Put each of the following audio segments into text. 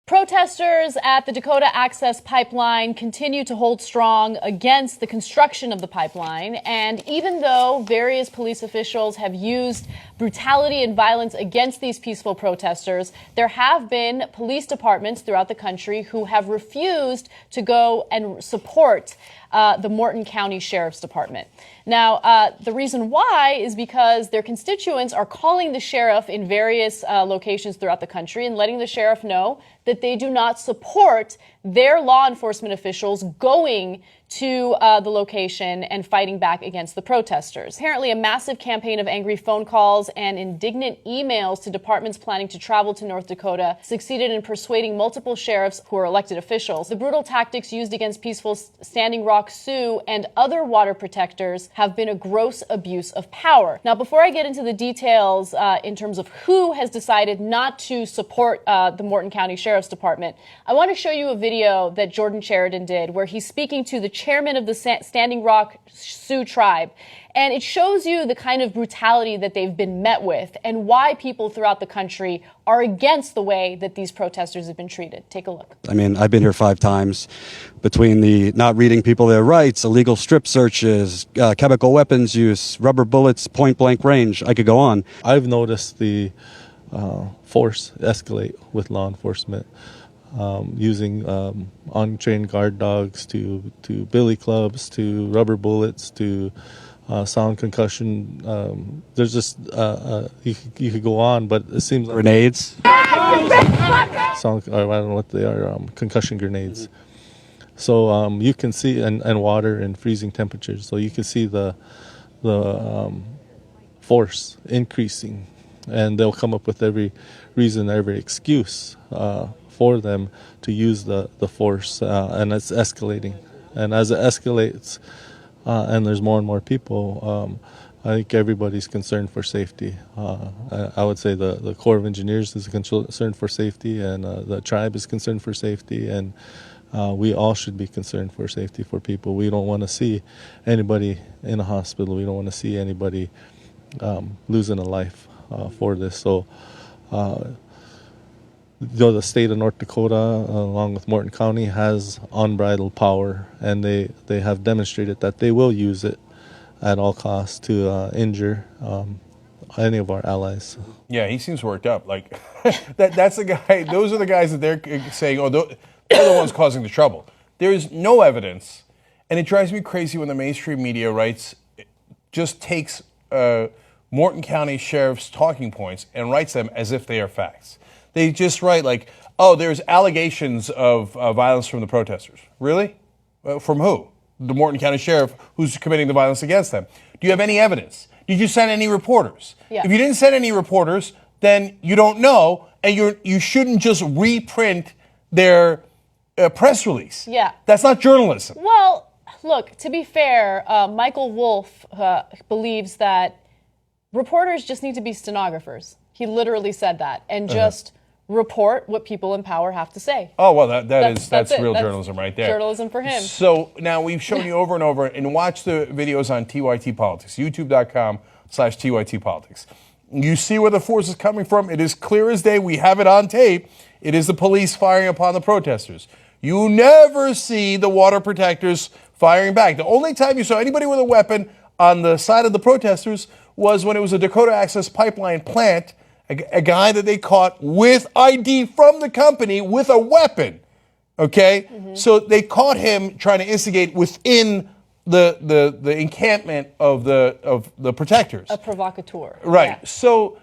Protesters at the Dakota Access Pipeline continue to hold strong against the construction of the pipeline. And even though various police officials have used brutality and violence against these peaceful protesters, there have been police departments throughout the country who have refused to go and support the Morton County Sheriff's Department. Now, the reason why is because their constituents are calling the sheriff in various locations throughout the country and letting the sheriff know that they do not support their law enforcement officials going to the location and fighting back against the protesters. Apparently, a massive campaign of angry phone calls and indignant emails to departments planning to travel to North Dakota succeeded in persuading multiple sheriffs who are elected officials. The brutal tactics used against peaceful Standing Rock Sioux and other water protectors have been a gross abuse of power. Now, before I get into the details in terms of who has decided not to support the Morton County Sheriff's Department, I want to show you a video that Jordan Sheridan did where he's speaking to the chairman of the Standing Rock Sioux tribe. And it shows you the kind of brutality that they've been met with and why people throughout the country are against the way that these protesters have been treated. Take a look. I mean, I've been here 5 times between the not reading people their rights, illegal strip searches, chemical weapons use, rubber bullets, point blank range. I could go on. I've noticed the force escalate with law enforcement. Using untrained guard dogs to billy clubs to rubber bullets to sound concussion. There's just you could go on, but it seems like Grenades. I don't know what they are. Concussion grenades. So you can see and water and freezing temperatures. So you can see the force increasing, and they'll come up with every reason, every excuse for them to use the force, and it's escalating. And as it escalates, and there's more and more people, I think everybody's concerned for safety. I would say the Corps of Engineers is concerned for safety, and the tribe is concerned for safety, and we all should be concerned for safety for people. We don't want to see anybody in a hospital. We don't want to see anybody losing a life for this. So the state of North Dakota, along with Morton County, has unbridled power, and they have demonstrated that they will use it at all costs to injure any of our allies. Yeah, he seems worked up. Like that's the guy. Those are the guys that they're saying, oh, they're the ones causing the trouble. There is no evidence, and it drives me crazy when the mainstream media just takes Morton County Sheriff's talking points and writes them as if they are facts. They just write like, oh, there's allegations of violence from the protesters. Really? From who? The Morton County Sheriff who's committing the violence against them. Do you have any evidence? Did you send any reporters? Yeah. If you didn't send any reporters, then you don't know, and you shouldn't just reprint their press release. Yeah. That's not journalism. Well, look, to be fair, Michael Wolff believes that reporters just need to be stenographers. He literally said that, and just report what people in power have to say. Oh, well, that's real journalism right there. Journalism for him. So now we've shown you over and over, and watch the videos on TYT Politics, youtube.com/TYT Politics. You see where the force is coming from. It is clear as day. We have it on tape. It is the police firing upon the protesters. You never see the water protectors firing back. The only time you saw anybody with a weapon on the side of the protesters was when it was a Dakota Access Pipeline plant, a guy that they caught with ID from the company with a weapon, okay? Mm-hmm. So they caught him trying to instigate within the encampment of the protectors. A provocateur. Right. Yeah. So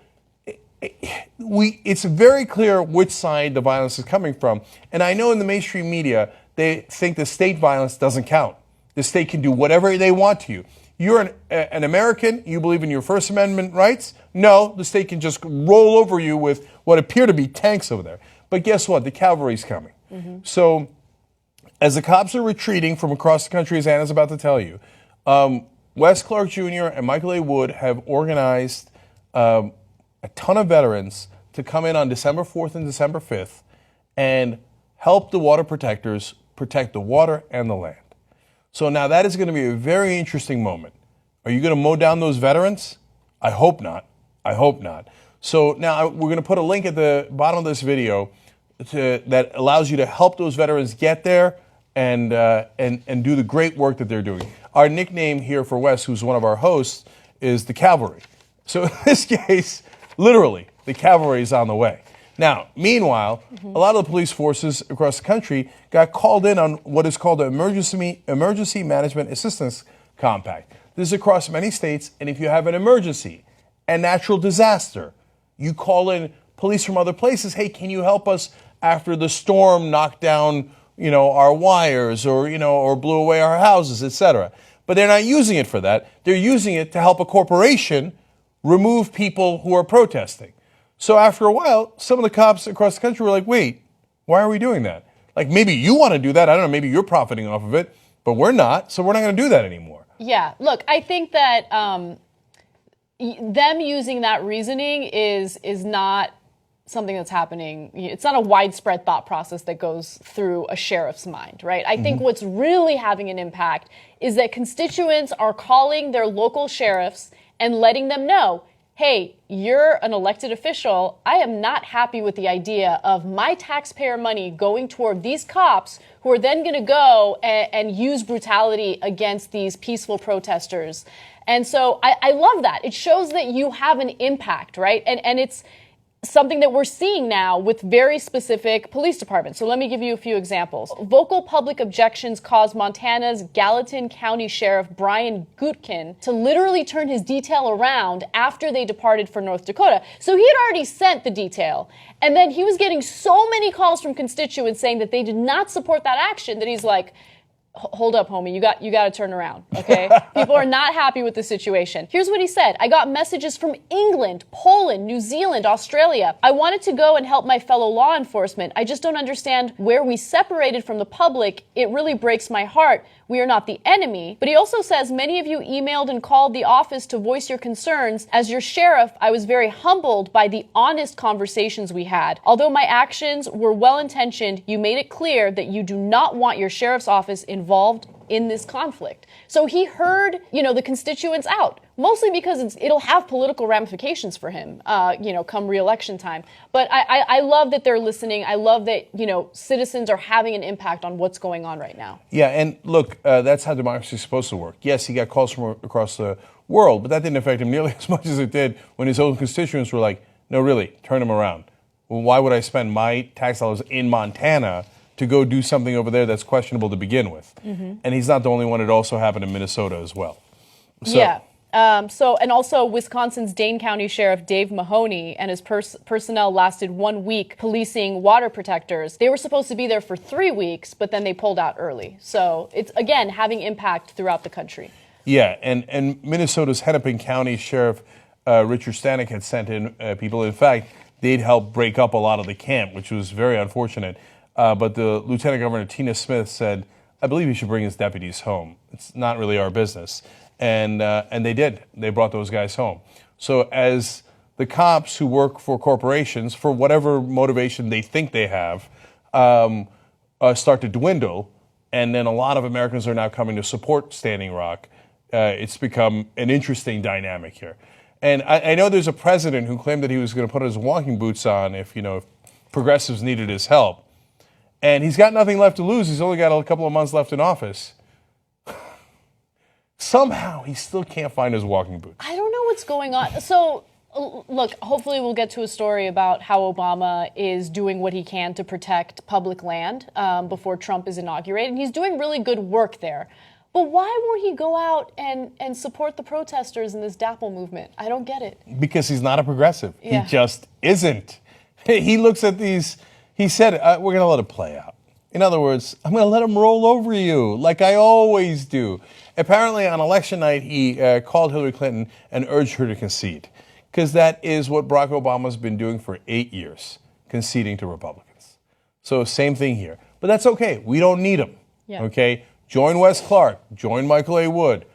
it's very clear which side the violence is coming from. And I know in the mainstream media, they think the state violence doesn't count. The state can do whatever they want to you. You're an American, you believe in your First Amendment rights? No, the state can just roll over you with what appear to be tanks over there. But guess what? The cavalry's coming. Mm-hmm. So as the cops are retreating from across the country, as Anna's about to tell you, Wes Clark Jr. and Michael A. Wood have organized a ton of veterans to come in on December 4th and December 5th and help the water protectors protect the water and the land. So now that is going to be a very interesting moment. Are you going to mow down those veterans? I hope not. I hope not. So now we're going to put a link at the bottom of this video that allows you to help those veterans get there and do the great work that they're doing. Our nickname here for Wes, who's one of our hosts, is the cavalry. So in this case, literally, the cavalry is on the way. Now, meanwhile, a lot of the police forces across the country got called in on what is called the Emergency Management Assistance Compact. This is across many states, and if you have an emergency, a natural disaster, you call in police from other places. Hey, can you help us after the storm knocked down, our wires or blew away our houses, etc. But they're not using it for that. They're using it to help a corporation remove people who are protesting. So after a while, some of the cops across the country were like, wait, why are we doing that? Like, maybe you want to do that. I don't know, maybe you're profiting off of it, but we're not, so we're not going to do that anymore. Yeah, look, I think that them using that reasoning is not something that's happening. It's not a widespread thought process that goes through a sheriff's mind, right? I think what's really having an impact is that constituents are calling their local sheriffs and letting them know, hey, you're an elected official. I am not happy with the idea of my taxpayer money going toward these cops who are then going to go and use brutality against these peaceful protesters. And so I love that. It shows that you have an impact, right? And it's something that we're seeing now with very specific police departments. So let me give you a few examples. Vocal public objections caused Montana's Gallatin County Sheriff Brian Gutkin to literally turn his detail around after they departed for North Dakota. So he had already sent the detail. And then he was getting so many calls from constituents saying that they did not support that action that he's like, hold up, homie, you got to turn around, okay? People are not happy with the situation. Here's what he said. I got messages from England, Poland, New Zealand, Australia. I wanted to go and help my fellow law enforcement. I just don't understand where we separated from the public. It really breaks my heart. We are not the enemy. But he also says many of you emailed and called the office to voice your concerns. As your sheriff, I was very humbled by the honest conversations we had. Although my actions were well-intentioned, you made it clear that you do not want your sheriff's office involved in this conflict. So he heard, the constituents out, mostly because it'll have political ramifications for him, come re-election time. But I love that they're listening. I love that, citizens are having an impact on what's going on right now. Yeah, and look, that's how democracy is supposed to work. Yes, he got calls from across the world, but that didn't affect him nearly as much as it did when his own constituents were like, no, really, turn him around. Well, why would I spend my tax dollars in Montana to go do something over there that's questionable to begin with? And he's not the only one. It also happened in Minnesota as well. So, yeah. And also Wisconsin's Dane County Sheriff Dave Mahoney and his personnel lasted 1 week policing water protectors. They were supposed to be there for 3 weeks, but then they pulled out early. So it's, again, having impact throughout the country. Yeah, and Minnesota's Hennepin County Sheriff Richard Stanek had sent in people. In fact, they'd helped break up a lot of the camp, which was very unfortunate. But the Lieutenant Governor, Tina Smith, said, I believe he should bring his deputies home. It's not really our business. And they did. They brought those guys home. So as the cops who work for corporations, for whatever motivation they think they have, start to dwindle, and then a lot of Americans are now coming to support Standing Rock, it's become an interesting dynamic here. And I know there's a president who claimed that he was going to put his walking boots on if progressives needed his help. And he's got nothing left to lose. He's only got a couple of months left in office. Somehow, he still can't find his walking boots. I don't know what's going on. So, look, hopefully we'll get to a story about how Obama is doing what he can to protect public land before Trump is inaugurated. And he's doing really good work there. But why won't he go out and support the protesters in this DAPL movement? I don't get it. Because he's not a progressive. Yeah. He just isn't. He looks at these... He said, we're going to let it play out. In other words, I'm going to let him roll over you like I always do. Apparently, on election night, he called Hillary Clinton and urged her to concede, because that is what Barack Obama's been doing for 8 years, conceding to Republicans. So same thing here. But that's okay. We don't need him. Yeah. Okay? Join Wes Clark. Join Michael A. Wood.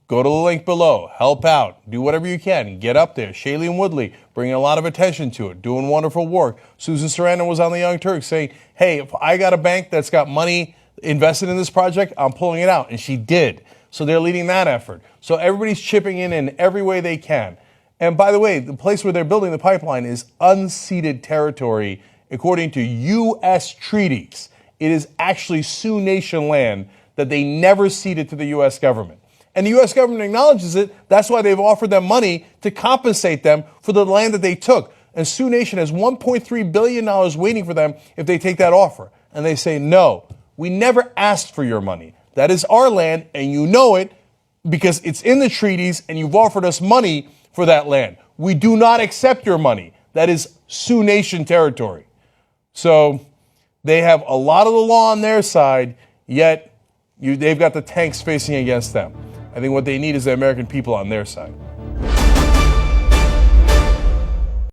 Go to the link below. Help out. Do whatever you can. Get up there. Shailene Woodley bringing a lot of attention to it, doing wonderful work. Susan Sarandon was on the Young Turks saying, hey, if I got a bank that's got money invested in this project, I'm pulling it out. And she did. So they're leading that effort. So everybody's chipping in every way they can. And by the way, the place where they're building the pipeline is unceded territory according to U.S. treaties, it is actually Sioux Nation land that they never ceded to the U.S. government. And the U.S. government acknowledges it. That's why they've offered them money to compensate them for the land that they took. And Sioux Nation has $1.3 billion waiting for them if they take that offer. And they say, no, we never asked for your money. That is our land, and you know it because it's in the treaties, and you've offered us money for that land. We do not accept your money. That is Sioux Nation territory. So they have a lot of the law on their side, yet they've got the tanks facing against them. I think what they need is the American people on their side.